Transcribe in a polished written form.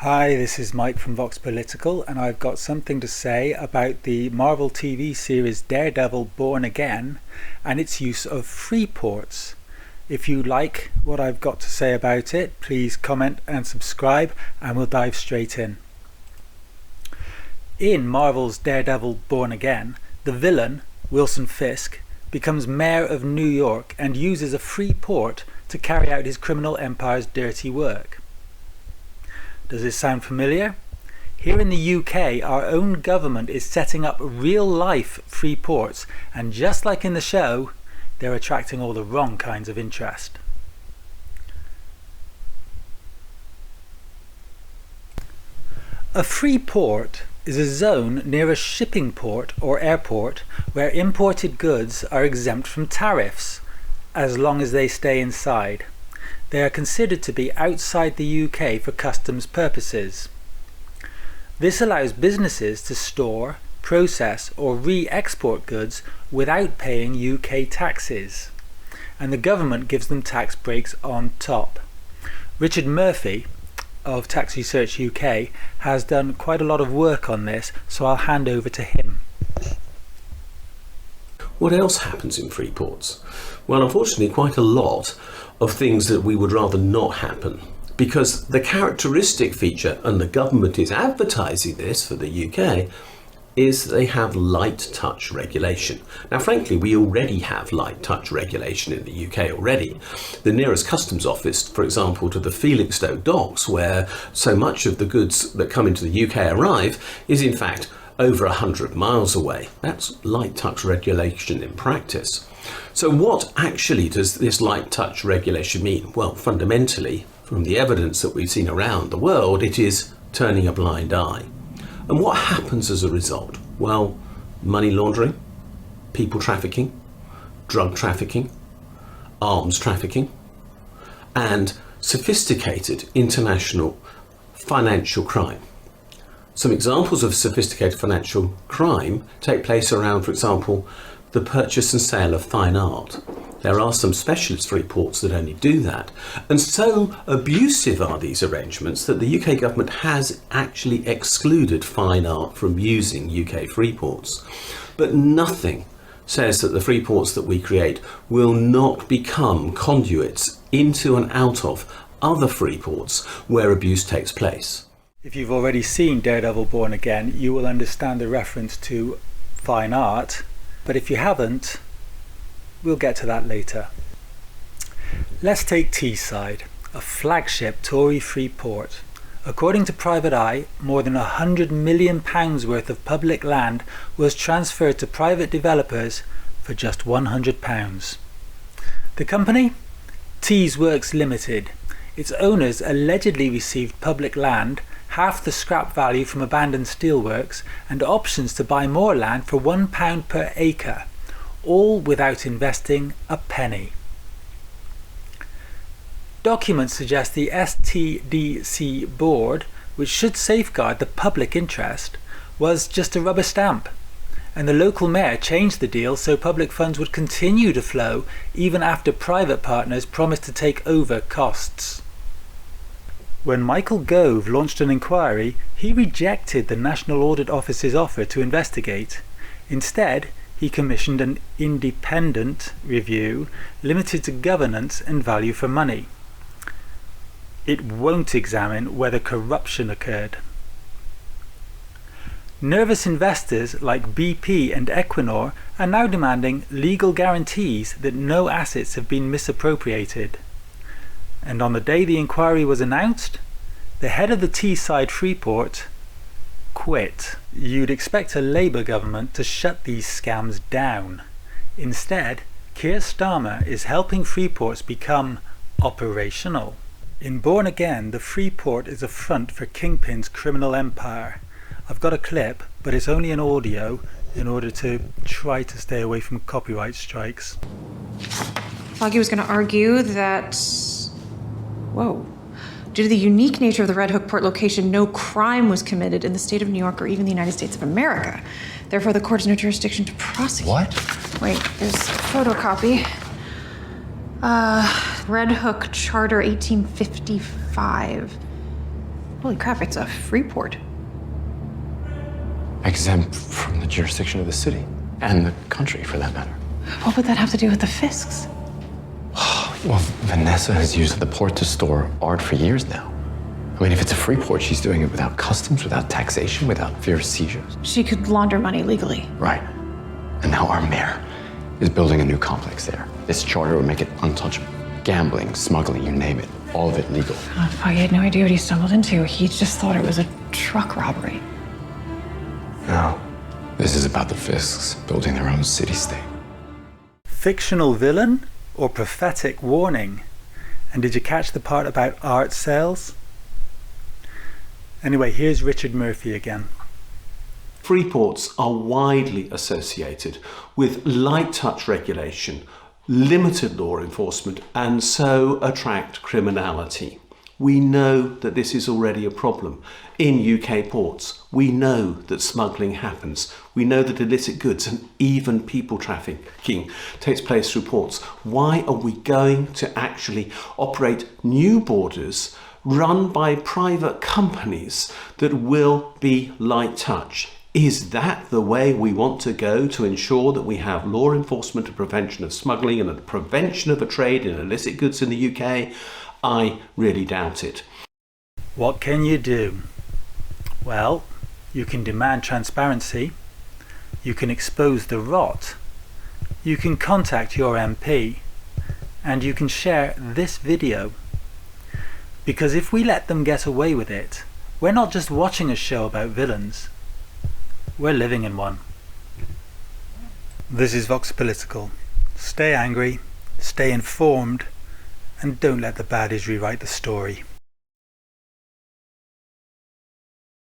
Hi, this is Mike from Vox Political, and I've got something to say about the Marvel TV series Daredevil Born Again and its use of freeports. If you like what I've got to say about it, please comment and subscribe, and we'll dive straight in. In Marvel's Daredevil Born Again, the villain, Wilson Fisk, becomes mayor of New York and uses a free port to carry out his criminal empire's dirty work. Does this sound familiar? Here in the UK, our own government is setting up real-life free ports, and just like in the show, they're attracting all the wrong kinds of interest. A free port is a zone near a shipping port or airport where imported goods are exempt from tariffs, as long as they stay inside. They are considered to be outside the UK for customs purposes. This allows businesses to store, process or re-export goods without paying UK taxes, and the government gives them tax breaks on top. Richard Murphy of Tax Research UK has done quite a lot of work on this, so I'll hand over to him. What else happens in free ports? Well, unfortunately, quite a lot of things that we would rather not happen, because the characteristic feature, and the government is advertising this for the UK, is they have light touch regulation. Now, frankly, we already have light touch regulation in the UK already. The nearest customs office, for example, to the Felixstowe docks, where so much of the goods that come into the UK arrive, is in fact over 100 miles away. That's light touch regulation in practice. So what actually does this light touch regulation mean? Well, fundamentally, from the evidence that we've seen around the world, it is turning a blind eye. And what happens as a result? Well, money laundering, people trafficking, drug trafficking, arms trafficking, and sophisticated international financial crime. Some examples of sophisticated financial crime take place around, for example, the purchase and sale of fine art. There are some specialist free ports that only do that. And so abusive are these arrangements that the UK government has actually excluded fine art from using UK free ports. But nothing says that the free ports that we create will not become conduits into and out of other free ports where abuse takes place. If you've already seen Daredevil Born Again, you will understand the reference to fine art, but if you haven't, we'll get to that later. Let's take Teesside, a flagship Tory free port. According to Private Eye, more than £100 million worth of public land was transferred to private developers for just £100. The company? Tees Works Limited. Its owners allegedly received public land, half the scrap value from abandoned steelworks, and options to buy more land for £1 per acre, all without investing a penny. Documents suggest the STDC board, which should safeguard the public interest, was just a rubber stamp, and the local mayor changed the deal so public funds would continue to flow even after private partners promised to take over costs. When Michael Gove launched an inquiry, he rejected the National Audit Office's offer to investigate. Instead, he commissioned an independent review limited to governance and value for money. It won't examine whether corruption occurred. Nervous investors like BP and Equinor are now demanding legal guarantees that no assets have been misappropriated. And on the day the inquiry was announced, the head of the Teesside Freeport quit. You'd expect a Labour government to shut these scams down. Instead, Keir Starmer is helping freeports become operational. In Born Again, the freeport is a front for Kingpin's criminal empire. I've got a clip, but it's only an audio in order to try to stay away from copyright strikes. Foggy was going to argue that, due to the unique nature of the Red Hook port location, no crime was committed in the state of New York or even the United States of America. Therefore, the court has no jurisdiction to prosecute. What? Wait, there's a photocopy. Red Hook Charter 1855. Holy crap, it's a freeport. Exempt from the jurisdiction of the city, and the country for that matter. What would that have to do with the fiscs? Well, Vanessa has used the port to store art for years now. I mean, if it's a free port, she's doing it without customs, without taxation, without fear of seizures. She could launder money legally. Right. And now our mayor is building a new complex there. This charter would make it untouchable. Gambling, smuggling, you name it, all of it legal. Foggy had no idea what he stumbled into. He just thought it was a truck robbery. No. This is about the fiscs building their own city-state. Fictional villain or prophetic warning? And did you catch the part about art sales? Anyway, here's Richard Murphy again. Freeports are widely associated with light touch regulation, limited law enforcement, and so attract criminality. We know that this is already a problem in UK ports. We know that smuggling happens. We know that illicit goods and even people trafficking takes place through ports. Why are we going to actually operate new borders run by private companies that will be light touch? Is that the way we want to go to ensure that we have law enforcement and prevention of smuggling and the prevention of a trade in illicit goods in the UK? I really doubt it. What can you do? Well, you can demand transparency, you can expose the rot, you can contact your MP, and you can share this video. Because if we let them get away with it, we're not just watching a show about villains, we're living in one. This is Vox Political. Stay angry, stay informed, and don't let the baddies rewrite the story.